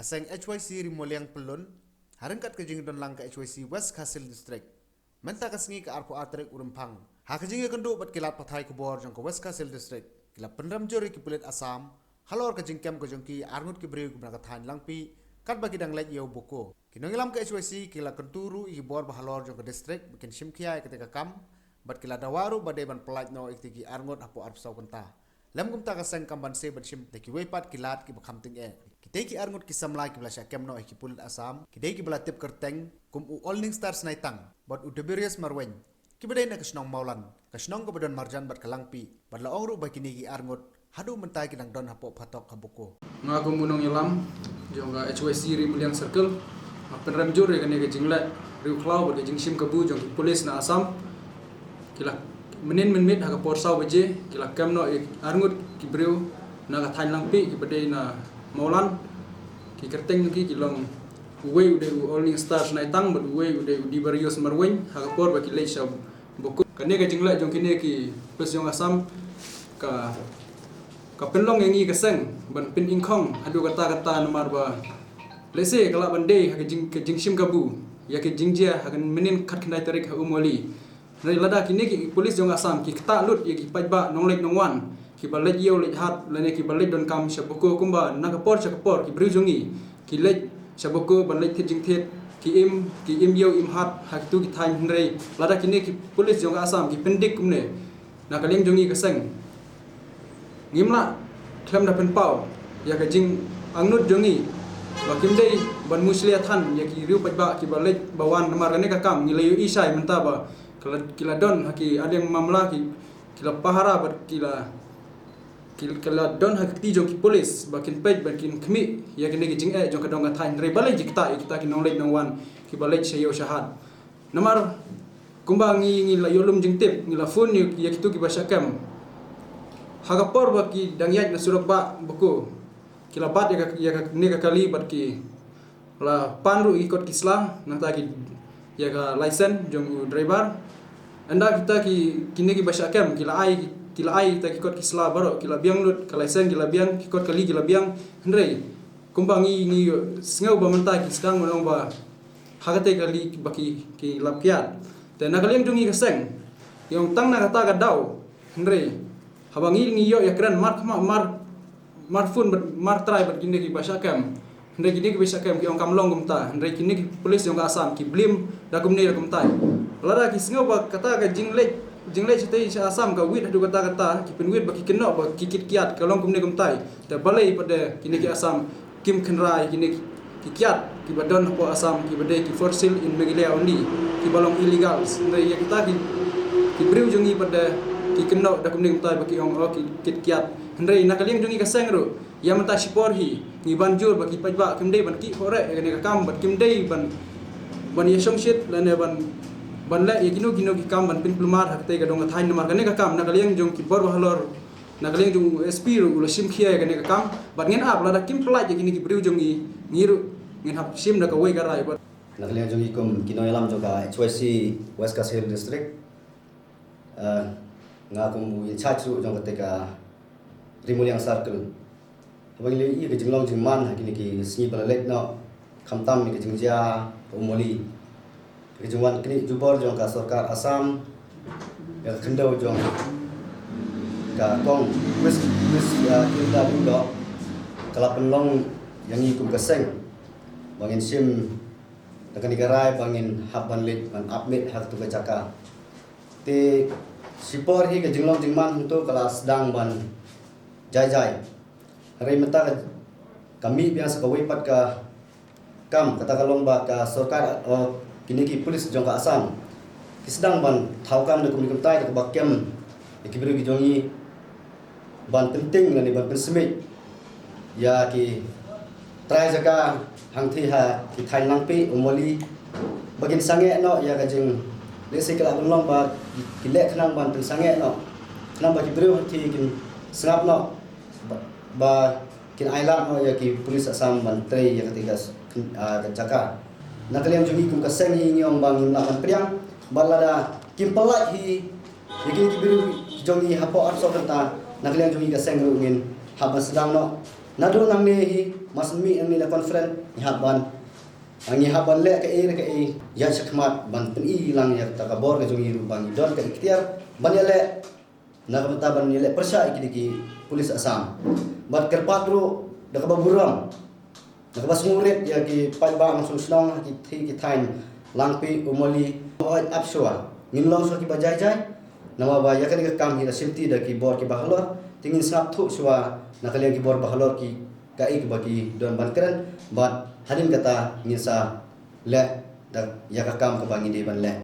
kaseng HYC Rimoliang Pelun harengkat kejing don lang ke HYC West Kasil District menta kasengi ke arpo atrik urumpang ha kejing kenduk bat kilat pathai khubor jong ke West Kasil District kila Pynrem jori ki Pulit Assam halor kejing kem ke jong ki arngut ki breu ke berangkat langpi kat bagi dang let yau boko kinong ilam ke HYC kila kenturu i bor bahalor jong ke district bikin simkiai ketika kam bat kila dawaru badai ban Pyllait no iktigi arngut Hapoh arpsau Kynta lem gumta kaseng kamban se bersim teki weipat kilat ki bakham ting kita ki arngut ki samlai ki blasha kem no ki Pulit Assam kita ki bala tip kerteng kum u olning stars naitang bat u deberius marwen ki bedai na kasnong maulan kasnong ko bedon marjan bat kalangpi bat la ongru ba kini ki arngut hadu mentai ki dang don Hapoh patok kabuko ngaku munong ilam jong HYC Rimoliang circle Pynrem jur ya kene ke jinglet riu klau bat jing sim kabu jong polis na Assam kila menin menmit ha kapor sau beje kila kem no arngut ki breu na ka thain langpi ki bedai na maulan ki kerteng ki kilong uwe ude olning stars na itang but uwe ude di barios marwen ha kapor ba ki le sab boku kane ka jingla jong kine ki plus jong Assam ka penlong yang i kaseng ban pin ingkong adu kata nomor ba lese kala bande ha ke jing sim kabu ya ke jingjia ha kan menin khat khnai tarik ha umoli rai lada kini ki polis jong Assam ki kta lut ya ki pajba nonglek nongwan ki balet yeu lek hat lane ki balet don kam shaboko kumba na kapor ki bru jongi ki lek shaboko balet thit jing thet ki im yeu im hat ha tu ki thain rai lada kini ki polis jong Assam ki pendik kumne na kaleng jongi kaseng ngimla klem da pen pau ya ka jing angnut jongi bakim dei ban muslia than ya ki riu pajba ki balet bawan namar ne ka kam ngilayu isai menta ba kila don haki adeng mamla kila pahara bat kila don haki jong ki polis bakin pej bakin khmi ya kene ki jing jong ka dong ka thain re balai jikta kita ki nonglek nongwan ki balai sayo shahad namar kumbangi ngila yolum jing tip ngila phone ya kitu ki basakam hagapor baki dangyat na surak ba buku kila bat ya ne ka kali bat ki la panru ikot kisla nang ta ki ya ka license jong driver anda kita kini ki basakam kila ai ta ki kot kisla baro kila biang lut ka license kila biang ki kot kali kila biang hendrei kumbangi ni sngewbha menta ki sedang menong ba hagate kali baki ki lapkiat te na kaliam dungi kaseng yang tang na kata ka dau hendrei habangi ni yo ya kran mar fun mar try bat kini ki basakam hendrei kini ki basakam ki ong kamlong gumta hendrei kini ki polis yang Assam ki blim dakum ne dakum tai lara ki sngewbha kata ka jinglet sitai Assam ka wit hadu kata ki pen wit baki kenok ba ki kit kiat kalong kumne kumtai ta balai pada kini ki Assam kim khenrai kini ki kiat ki badon Hapoh Assam ki badai ki for sale in Meghalaya only ki balong illegal ndai ya kita ki breu jongi pada ki kenok da kumne kumtai baki ong ki kit kiat ndai nakaliang jongi kaseng ro ya menta sipor hi ni banjur baki pajba kimdei ban ki hore kene ka kam bat kimdei ban ya songshit lane ban le yakino ki kam ban pin plumar hakte ga dong thain namar kane ka kam nakaliang jong ki bor bahalor nakaliang jong SP ro ulo sim khia kane ka kam bat ngen ap la da kim Pyllait yakini ki breu jong ngiru ngen hap sim da ka wei ga rai bat nakaliang jong ikum kinoyalam jong ka HYC West Kasil District ngakum in charge ru jong ketika Rimoliang circle abang le i ke jinglong jingman hakini ki sngi balek no khamtam ni ke jingjia umoli ke jingwan kini jubor jong ka sarkar Assam ya khendo jong ka kong wis Kynta do kala penlong yang i kum kaseng bangin sim dakan igarai bangin haban lek ban upmit hak tu ka jaka te sipor hi ke jinglong jingman untuk kala sedang ban jai hari menta kami biasa kawai pat ka kam kata kalong ba ka sarkar kini ki polis jong ka Assam ki sedang ban thau kam de kum tai ka bakem ki biru ki jongi ban penting lani ban pensmit ya ki trai jaka hang thi ha ki thain langpi umoli bagin sange no ya ka jing lese kala long ba ki lek khnang ban sange no khnang ba ki biru thi kin sngap no ba kin ailat no ya ki polis Assam bantai ya ketika jaka nakaliam jungi kum kaseng hi ngiong bang laman priang balada kim Pyllait hi yakin ki biru jongi Hapoh arso Kynta nakaliam jungi kaseng ru ngin haba sedang no nadu nang ne hi mas mi ang nila conference ihaban ang ihaban le ka ya sakmat ban peni lang ya takabor ka jungi bang don ka ikhtiar ban ya le nakamata ban le persya ikidiki pulis Assam bat kerpatru dakababuram nakabasmurit ya ki paibang susnong ki tain langpi umoli hoy apswa nginlong so ki bajai nama ba ya kan kam hira simti da ki bor ki bahalor tingin snap thu swa nakalian ki bor bahalor ki kai ki bagi don bankeren bat hadim kata ngisa le da ya kam ka bangi de ban le